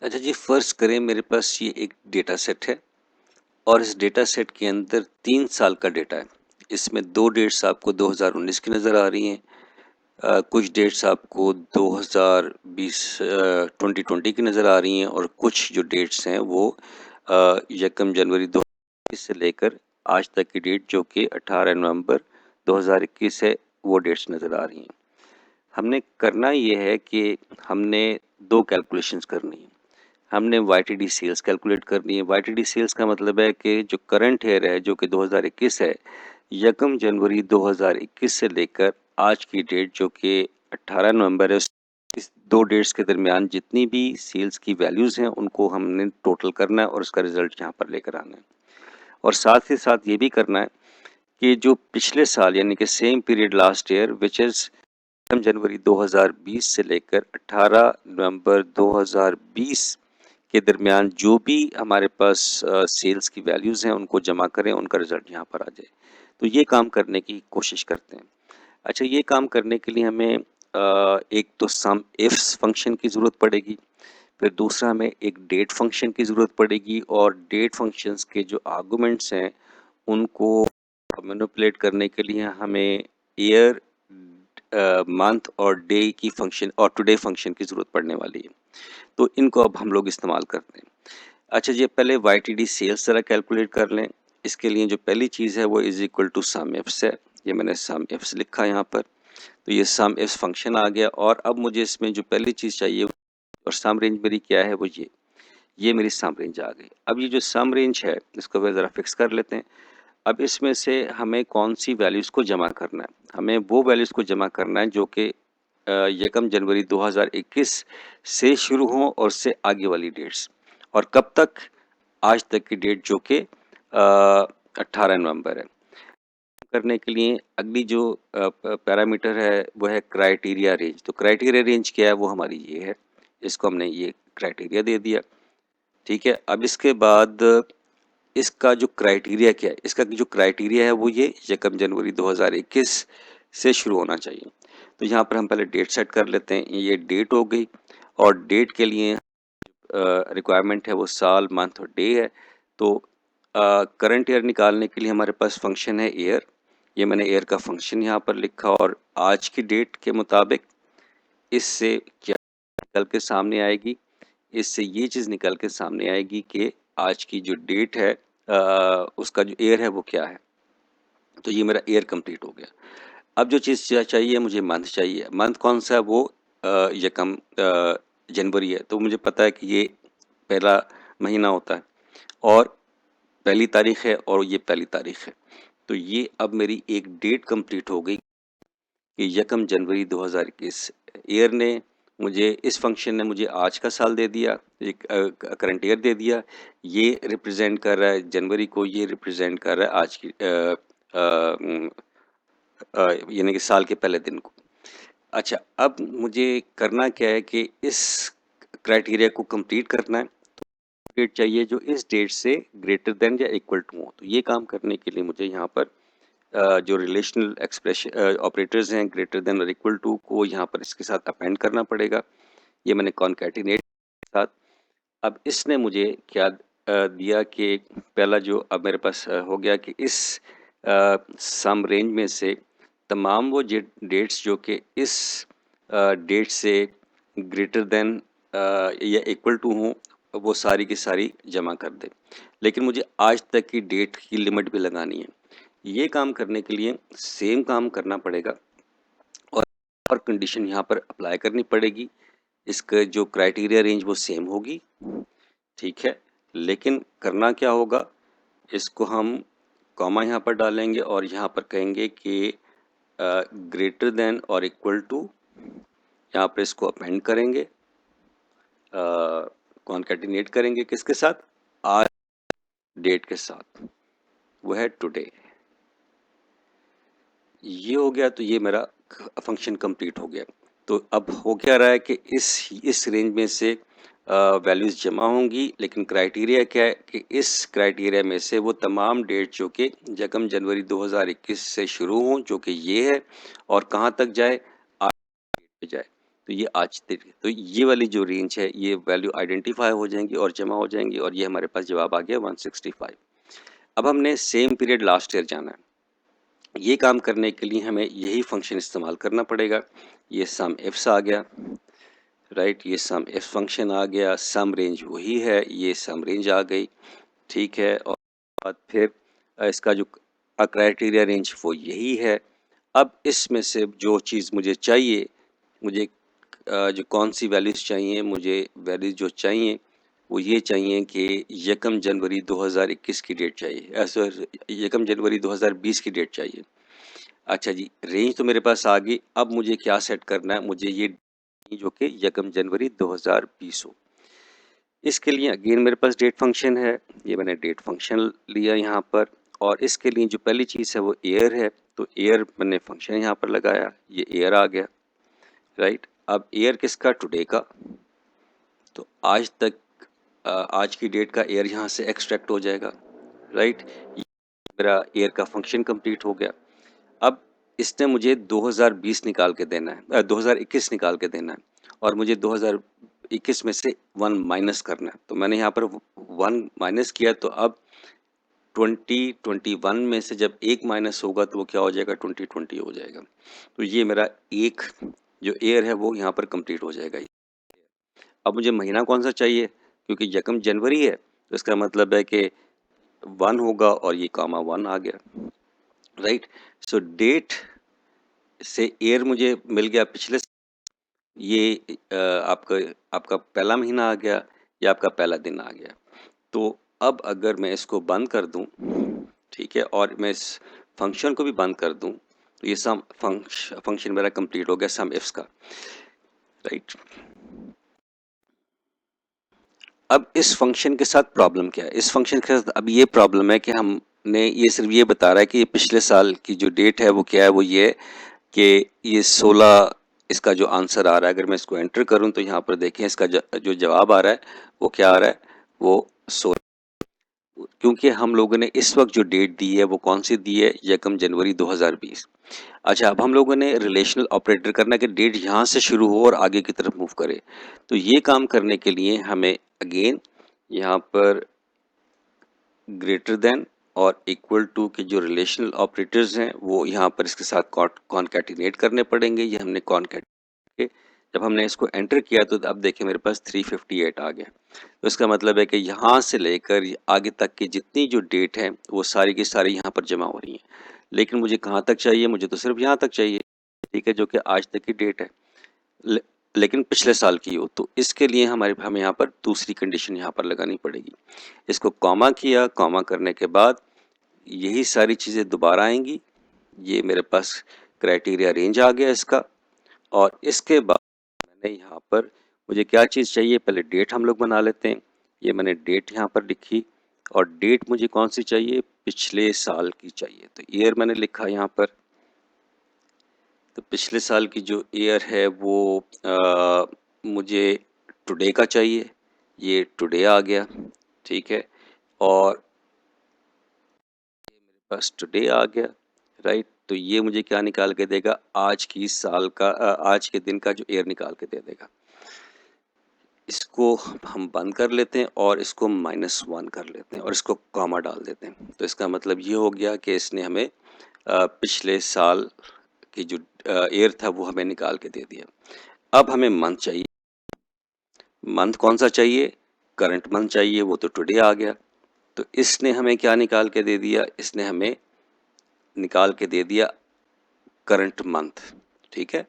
अच्छा जी, फ़र्ज़ करें मेरे पास ये एक डेटा सेट है और इस डेटा सेट के अंदर 3 साल का डेटा है। इसमें 2 डेट्स आपको 2019 की नज़र आ रही हैं। कुछ डेट्स आपको 2020 2020 की नज़र आ रही हैं और कुछ जो डेट्स हैं वो यकम जनवरी 2021 से लेकर आज तक की डेट जो कि 18 नवंबर 2021 है, वो डेट्स नज़र आ रही हैं। हमने करना ये है कि हमने 2 कैलकुलेशंस करनी है। हमने वाईटीडी सेल्स कैलकुलेट करनी है। वाईटीडी सेल्स का मतलब है कि जो करंट ईयर है जो कि 2021 है, यकम जनवरी 2021 से लेकर आज की डेट जो कि 18 नवंबर है, इस 2 डेट्स के दरमियान जितनी भी सेल्स की वैल्यूज़ हैं उनको हमने टोटल करना है और उसका रिज़ल्ट यहाँ पर लेकर आना है। और साथ ही साथ ये भी करना है कि जो पिछले साल यानी कि same period last year which is जनवरी 2020 से लेकर 18 नवंबर 2020 के दरमियान जो भी हमारे पास सेल्स की वैल्यूज़ हैं उनको जमा करें, उनका रिज़ल्ट यहाँ पर आ जाए। तो ये काम करने की कोशिश करते हैं। अच्छा, ये काम करने के लिए हमें एक तो सम इफ्स फंक्शन की ज़रूरत पड़ेगी, फिर दूसरा हमें एक डेट फंक्शन की ज़रूरत पड़ेगी और डेट फंक्शंस के जो आर्गुमेंट्स हैं उनको मैनिपुलेट करने के लिए हमें ईयर, मंथ और डे की फंक्शन और टुडे फंक्शन की ज़रूरत पड़ने वाली है। तो इनको अब हम लोग इस्तेमाल करते हैं। अच्छा जी, पहले वाईटीडी सेल्स ज़रा कैलकुलेट कर लें। इसके लिए जो पहली चीज़ है वो is equal to some ifs है। ये मैंने सम इफ्स लिखा यहाँ पर। तो ये सम इफ्स फंक्शन आ गया और अब मुझे इसमें जो पहली चीज़ चाहिए और सम रेंज मेरी क्या है वो ये मेरी सम रेंज आ गई। अब ये जो सम रेंज है इसको वे ज़रा फिक्स कर लेते हैं। अब इसमें से हमें कौन सी वैल्यूज़ को जमा करना है? हमें वो वैल्यूज़ को जमा करना है जो कि यकम जनवरी 2021 से शुरू हों और उससे आगे वाली डेट्स और कब तक? आज तक की डेट जो कि 18 नवंबर है। करने के लिए अगली जो पैरामीटर है वो है क्राइटेरिया रेंज। तो क्राइटेरिया रेंज क्या है? वो हमारी ये है। इसको हमने ये क्राइटेरिया दे दिया। ठीक है, अब इसके बाद इसका जो क्राइटेरिया क्या है? इसका जो क्राइटेरिया है वो ये यकम जनवरी 2021 से शुरू होना चाहिए। तो यहाँ पर हम पहले डेट सेट कर लेते हैं। ये डेट हो गई और डेट के लिए रिक्वायरमेंट है वो साल, मंथ और डे है। तो करंट ईयर निकालने के लिए हमारे पास फंक्शन है ईयर। ये मैंने ईयर का फंक्शन यहाँ पर लिखा और आज की डेट के मुताबिक इससे क्या निकल के सामने आएगी? इससे ये चीज़ निकल के सामने आएगी कि आज की जो डेट है उसका जो ईयर है वो क्या है। तो ये मेरा ईयर कंप्लीट हो गया। अब जो चीज़ चाहिए मुझे मंथ चाहिए। मंथ कौन सा है? वो यकम जनवरी है। तो मुझे पता है कि ये पहला महीना होता है और पहली तारीख है और ये पहली तारीख है। तो ये अब मेरी एक डेट कंप्लीट हो गई कि यकम जनवरी 2021। ईयर ने मुझे इस फंक्शन ने मुझे आज का साल दे दिया, एक करंट ईयर दे दिया। ये रिप्रेजेंट कर रहा है जनवरी को, ये रिप्रेजेंट कर रहा है आज की यानी कि साल के पहले दिन को। अच्छा, अब मुझे करना क्या है कि इस क्राइटेरिया को कंप्लीट करना है। डेट चाहिए जो इस डेट से ग्रेटर देन या इक्वल टू हो। तो ये काम करने के लिए मुझे यहाँ पर जो रिलेशनल एक्सप्रेशन ऑपरेटर्स हैं ग्रेटर देन और इक्वल टू को यहाँ पर इसके साथ अपेंड करना पड़ेगा। ये मैंने कॉन्कैटिनेट के साथ। अब इसने मुझे क्या दिया कि पहला जो अब मेरे पास हो गया कि इस सम रेंज में से तमाम वो डेट्स जो कि इस डेट से ग्रेटर देन या इक्वल टू हों वो सारी की सारी जमा कर दे। लेकिन मुझे आज तक की डेट की लिमिट भी लगानी है। ये काम करने के लिए सेम काम करना पड़ेगा और कंडीशन यहाँ पर अप्लाई करनी पड़ेगी। इसका जो क्राइटेरिया रेंज वो सेम होगी, ठीक है। लेकिन करना क्या होगा? इसको हम कॉमा यहाँ पर डालेंगे और यहाँ पर कहेंगे कि ग्रेटर देन और इक्वल टू, यहाँ पर इसको अपेंड करेंगे, कॉन्कैटिनेट करेंगे किसके साथ? आज डेट के साथ, वो है टुडे। ये हो गया तो ये मेरा फंक्शन कंप्लीट हो गया। तो अब हो क्या रहा है कि इस रेंज में से वैल्यूज़ जमा होंगी, लेकिन क्राइटेरिया क्या है कि इस क्राइटेरिया में से वो तमाम डेट जो कि यकम जनवरी 2021 से शुरू हों जो कि ये है और कहाँ तक जाए? आज पे जाए। तो ये आज तक, तो ये वाली जो रेंज है ये वैल्यू आइडेंटिफाई हो जाएंगी और जमा हो जाएंगी और ये हमारे पास जवाब आ गया 165। अब हमने सेम पीरियड लास्ट ईयर जाना है। ये काम करने के लिए हमें यही फंक्शन इस्तेमाल करना पड़ेगा। ये सम इफ्स आ गया, राइट, ये सम इफ फंक्शन आ गया, सम रेंज वही है, ये सम रेंज आ गई, ठीक है। और बाद फिर इसका जो क्राइटेरिया रेंज वो यही है। अब इसमें से जो चीज़ मुझे चाहिए, मुझे जो कौन सी वैल्यूज़ चाहिए, मुझे वैल्यूज़ जो चाहिए वो ये चाहिए कि 1 जनवरी 2021 की डेट चाहिए, सॉरी 1 जनवरी 2020 की डेट चाहिए। अच्छा जी, रेंज तो मेरे पास आ गई। अब मुझे क्या सेट करना है, मुझे ये जो कि 1 जनवरी 2020 हो। इसके लिए अगेन मेरे पास डेट फंक्शन है, ये मैंने डेट फंक्शन लिया यहाँ पर, और इसके लिए जो पहली चीज़ है वो ईयर है, तो ईयर मैंने फंक्शन यहाँ पर लगाया, ये ईयर आ गया, राइट। अब ईयर किसका, टुडे का, तो आज तक आज की डेट का ईयर यहाँ से एक्सट्रैक्ट हो जाएगा, राइट। मेरा ईयर का फंक्शन कंप्लीट हो गया। अब इसने मुझे 2020 निकाल के देना है, 2021 निकाल के देना है, और मुझे 2021 में से 1 माइनस करना है। तो मैंने यहाँ पर 1 माइनस किया, तो अब 2021 में से जब 1 माइनस होगा तो वो क्या हो जाएगा, 2020 हो जाएगा। तो ये मेरा एक जो ईयर है वो यहाँ पर कंप्लीट हो जाएगा। अब मुझे महीना कौन सा चाहिए, क्योंकि 1 जनवरी है तो इसका मतलब है कि 1 होगा और ये कामा 1 आ गया, राइट। सो डेट से ईयर मुझे मिल गया पिछले, ये आपका आपका पहला महीना आ गया या आपका पहला दिन आ गया। तो अब अगर मैं इसको बंद कर दूं, ठीक है, और मैं इस फंक्शन को भी बंद कर दूं, तो ये सम फंक्शन मेरा कंप्लीट हो गया सम इफ्स का, राइट। अब इस फंक्शन के साथ प्रॉब्लम क्या है, इस फंक्शन के साथ अब ये प्रॉब्लम है कि हमने ये सिर्फ ये बता रहा है कि ये पिछले साल की जो डेट है वो क्या है, वो ये कि ये 16, इसका जो आंसर आ रहा है, अगर मैं इसको एंटर करूं तो यहाँ पर देखें इसका जो जवाब आ रहा है वो क्या आ रहा है, वो 16, क्योंकि हम लोगों ने इस वक्त जो डेट दी है वो कौन सी दी है, 1 जनवरी 2020। अच्छा, अब हम लोगों ने रिलेशनल ऑपरेटर करना है कि डेट यहाँ से शुरू हो और आगे की तरफ मूव करे। तो ये काम करने के लिए हमें अगेन यहाँ पर ग्रेटर देन और इक्वल टू के जो रिलेशनल ऑपरेटर्स हैं वो यहाँ पर इसके साथ कॉन्कैटिनेट करने पड़ेंगे। ये हमने कॉन्कैटिनेट, जब हमने इसको एंटर किया तो अब देखिए मेरे पास 358 आ गया। तो इसका मतलब है कि यहाँ से लेकर आगे तक की जितनी जो डेट है वो सारी की सारी यहाँ पर जमा हो रही हैं। लेकिन मुझे कहाँ तक चाहिए, मुझे तो सिर्फ यहाँ तक चाहिए, ठीक है, जो कि आज तक की डेट है, लेकिन पिछले साल की हो। तो इसके लिए हमें यहाँ पर दूसरी कंडीशन यहाँ पर लगानी पड़ेगी। इसको कॉमा किया, कॉमा करने के बाद यही सारी चीज़ें दोबारा आएंगी। ये मेरे पास क्राइटेरिया रेंज आ गया इसका, और इसके बाद मैंने यहाँ पर मुझे क्या चीज़ चाहिए, पहले डेट हम लोग बना लेते हैं। ये मैंने डेट यहाँ पर लिखी, और डेट मुझे कौन सी चाहिए, पिछले साल की चाहिए, तो ईयर मैंने लिखा यहाँ पर। तो पिछले साल की जो ईयर है वो मुझे टुडे का चाहिए, ये टुडे आ गया, ठीक है, और बस टुडे आ गया, राइट। तो ये मुझे क्या निकाल के देगा, आज की साल का आज के दिन का जो ईयर निकाल के दे देगा। इसको हम बंद कर लेते हैं और इसको -1 कर लेते हैं और इसको कॉमा डाल देते हैं। तो इसका मतलब ये हो गया कि इसने हमें पिछले साल की जो ईयर था वो हमें निकाल के दे दिया। अब हमें मंथ चाहिए, मंथ कौन सा चाहिए, करंट मंथ चाहिए, वो तो टुडे आ गया। तो इसने हमें क्या निकाल के दे दिया, इसने हमें निकाल के दे दिया करंट मंथ, ठीक है।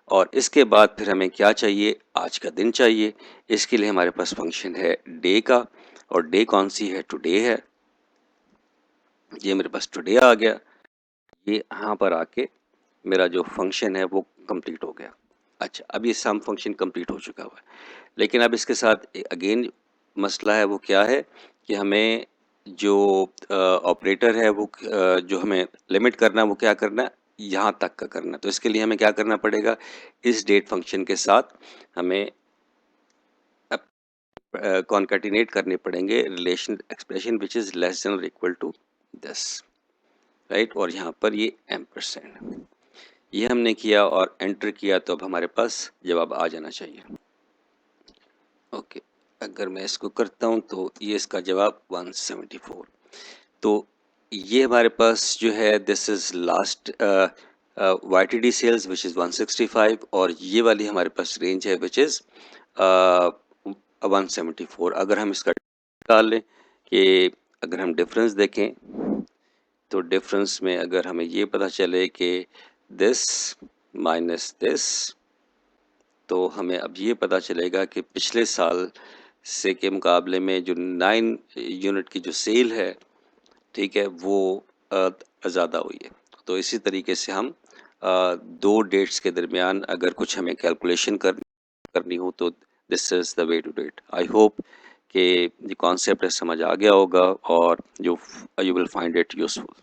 और इसके बाद फिर हमें क्या चाहिए, आज का दिन चाहिए। इसके लिए हमारे पास फंक्शन है डे का, और डे कौन सी है, टुडे है। ये मेरे पास टुडे आ गया। ये यहाँ पर आके मेरा जो फंक्शन है वो कंप्लीट हो गया। अच्छा, अब ये सम फंक्शन कंप्लीट हो चुका हुआ है, लेकिन अब इसके साथ अगेन मसला है, वो क्या है कि हमें जो ऑपरेटर है वो जो हमें लिमिट करना है वो क्या करना है, यहाँ तक का करना है। तो इसके लिए हमें क्या करना पड़ेगा, इस डेट फंक्शन के साथ हमें कॉन्कैटिनेट करने पड़ेंगे relation expression which is less than और इक्वल टू दिस, राइट। और यहाँ पर ये एम्परसेंड, ये हमने किया और एंटर किया, तो अब हमारे पास जवाब आ जाना चाहिए। ओके, अगर मैं इसको करता हूँ तो ये इसका जवाब 174। तो ये हमारे पास जो है this is last YTD cells which is 165, और ये वाली हमारे पास रेंज है विच इज़ 174। अगर हम इसका निकाल लें कि अगर हम डिफरेंस देखें, तो डिफरेंस में अगर हमें ये पता चले कि दिस माइनस दिस, तो हमें अब ये पता चलेगा कि पिछले साल से के मुकाबले में जो 9 यूनिट की जो सेल है, ठीक है, वो ज़्यादा हुई है। तो इसी तरीके से हम दो डेट्स के दरमियान अगर कुछ हमें कैलकुलेशन करनी हो तो this is the way to do it. I hope कि ये कॉन्सेप्ट समझ आ गया होगा और जो you will find it useful.